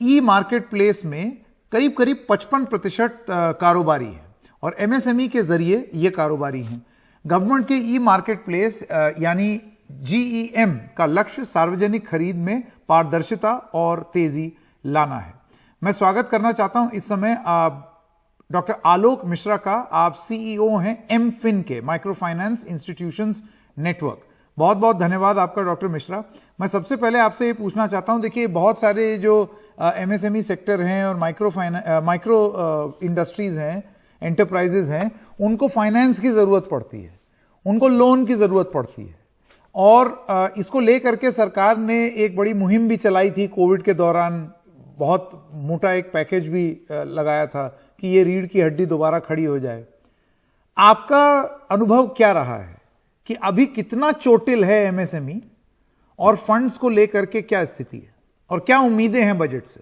ई market place में करीब करीब 55% कारोबारी हैं और एमएसएमई के जरिए ये कारोबारी हैं। गवर्नमेंट के ई मार्केट प्लेस यानी जीईएम का लक्ष्य सार्वजनिक खरीद में पारदर्शिता और तेजी लाना है। मैं स्वागत करना चाहता हूं इस समय डॉक्टर आलोक मिश्रा का। आप सीईओ हैं एमफिन के, माइक्रो फाइनेंस इंस्टीट्यूशंस नेटवर्क। बहुत बहुत धन्यवाद आपका डॉक्टर मिश्रा। मैं सबसे पहले आपसे ये पूछना चाहता हूं, देखिए बहुत सारे जो एमएसएमई सेक्टर हैं और माइक्रो इंडस्ट्रीज हैं, एंटरप्राइजेज हैं, उनको फाइनेंस की जरूरत पड़ती है, उनको लोन की जरूरत पड़ती है और इसको लेकर के सरकार ने एक बड़ी मुहिम भी चलाई थी कोविड के दौरान। बहुत मोटा एक पैकेज भी लगाया था कि ये रीढ़ की हड्डी दोबारा खड़ी हो जाए। आपका अनुभव क्या रहा है कि अभी कितना चोटिल है एमएसएमई और फंड्स को लेकर के क्या स्थिति है और क्या उम्मीदें हैं बजट से?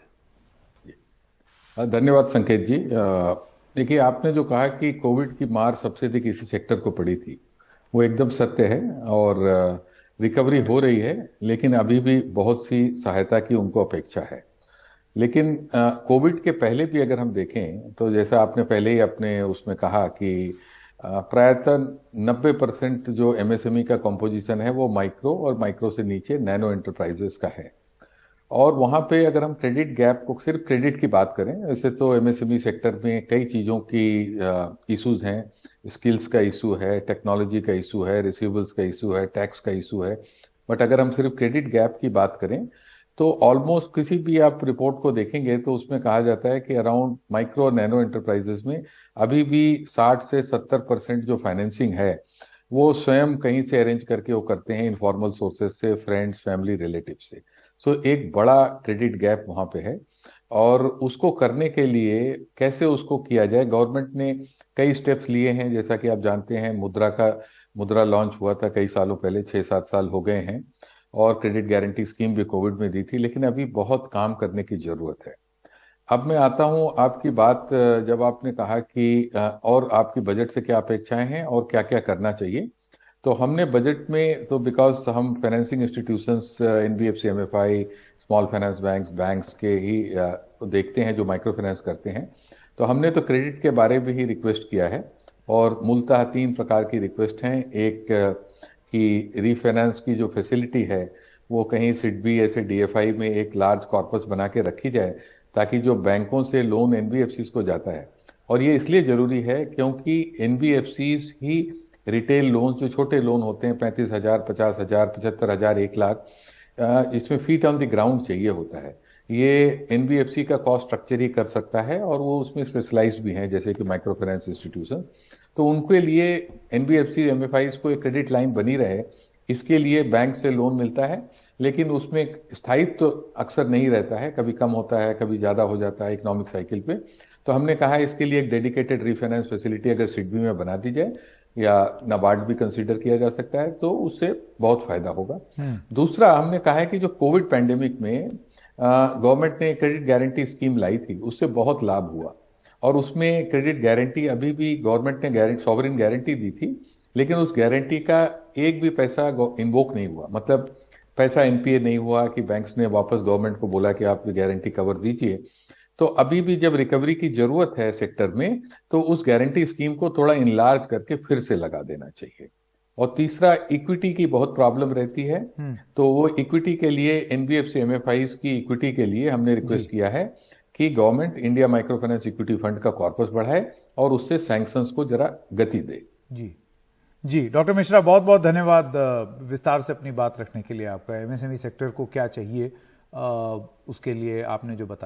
धन्यवाद संकेत जी। देखिए, आपने जो कहा कि कोविड की मार सबसे अधिक इसी सेक्टर को पड़ी थी, वो एकदम सत्य है और रिकवरी हो रही है, लेकिन अभी भी बहुत सी सहायता की उनको अपेक्षा है। लेकिन कोविड के पहले भी अगर हम देखें तो जैसा आपने पहले ही अपने उसमें कहा कि प्रायतः 90% जो एमएसएमई का कंपोजिशन है वो माइक्रो और माइक्रो से नीचे नैनो एंटरप्राइजेस का है। और वहां पे अगर हम क्रेडिट गैप को, सिर्फ क्रेडिट की बात करें, वैसे तो एमएसएमई सेक्टर में कई चीज़ों की इश्यूज हैं। स्किल्स का इशू है, टेक्नोलॉजी का इशू है, रिसीवेबल्स का इशू है, टैक्स का इशू है। बट अगर हम सिर्फ क्रेडिट गैप की बात करें तो ऑलमोस्ट किसी भी आप रिपोर्ट को देखेंगे तो उसमें कहा जाता है कि अराउंड माइक्रो और नैनो एंटरप्राइजेस में अभी भी 60 से 70% जो फाइनेंसिंग है वो स्वयं कहीं से अरेंज करके वो करते हैं, इनफॉर्मल सोर्सेज से, फ्रेंड्स, फैमिली, रिलेटिव से। सो एक बड़ा क्रेडिट गैप वहां पे है और उसको करने के लिए कैसे उसको किया जाए, गवर्नमेंट ने कई स्टेप्स लिए हैं। जैसा कि आप जानते हैं, मुद्रा लॉन्च हुआ था कई सालों पहले, 6-7 साल हो गए हैं, और क्रेडिट गारंटी स्कीम भी कोविड में दी थी, लेकिन अभी बहुत काम करने की जरूरत है। अब मैं आता हूं आपकी बात, जब आपने कहा कि और आपकी बजट से क्या अपेक्षाएं हैं और क्या क्या करना चाहिए। तो हमने बजट में तो, बिकॉज हम financing institutions, NBFC, MFI, small finance banks के ही देखते हैं जो माइक्रो फाइनेंस करते हैं, तो हमने तो क्रेडिट के बारे में ही रिक्वेस्ट किया है। और मूलतः 3 प्रकार की रिक्वेस्ट हैं। एक कि रीफाइनेंस की जो फैसिलिटी है वो कहीं सिडबी ऐसे डीएफआई में एक लार्ज कॉर्पस बना के रखी जाए, ताकि जो बैंकों से लोन एनबीएफसीज को जाता है, और ये इसलिए जरूरी है क्योंकि एनबीएफसीज ही रिटेल लोन, जो छोटे लोन होते हैं 35,000, 50,000, 75,000, 1 लाख, इसमें फीट ऑन द ग्राउंड चाहिए होता है। ये एनबीएफसी का कॉस्ट स्ट्रक्चर ही कर सकता है और वो उसमें स्पेशलाइज्ड भी हैं, जैसे कि माइक्रो फाइनेंस इंस्टीट्यूशन। तो उनके लिए एनबीएफसी, एमएफआईज को एक क्रेडिट लाइन बनी रहे, इसके लिए बैंक से लोन मिलता है, लेकिन उसमें स्थायित्व तो अक्सर नहीं रहता है, कभी कम होता है, कभी ज़्यादा हो जाता है इकोनॉमिक साइकिल पे। तो हमने कहा इसके लिए एक डेडिकेटेड रीफाइनेंस फैसिलिटी अगर सिडबी में बना दी जाए, या नाबार्ड भी कंसीडर किया जा सकता है, तो उससे बहुत फायदा होगा। दूसरा, हमने कहा है कि जो कोविड पैंडेमिक में गवर्नमेंट ने क्रेडिट गारंटी स्कीम लाई थी, उससे बहुत लाभ हुआ। और उसमें क्रेडिट गारंटी, अभी भी गवर्नमेंट ने सॉवरेन गारंटी दी थी, लेकिन उस गारंटी का एक भी पैसा इन्वोक नहीं हुआ, मतलब पैसा एनपीए नहीं हुआ कि बैंक्स ने वापस गवर्नमेंट को बोला कि आप गारंटी कवर दीजिए। तो अभी भी जब रिकवरी की जरूरत है सेक्टर में, तो उस गारंटी स्कीम को थोड़ा इनलार्ज करके फिर से लगा देना चाहिए। और तीसरा, इक्विटी की बहुत प्रॉब्लम रहती है, तो वो इक्विटी के लिए एनबीएफसी, एमएफआईज की इक्विटी के लिए हमने रिक्वेस्ट किया है कि government India micro finance equity fund का कॉर्पस बढ़ाए और उससे सैंक्शंस को जरा गति दे। जी डॉक्टर मिश्रा, बहुत बहुत धन्यवाद विस्तार से अपनी बात रखने के लिए। आपका एमएसएमई सेक्टर को क्या चाहिए उसके लिए आपने जो बताया।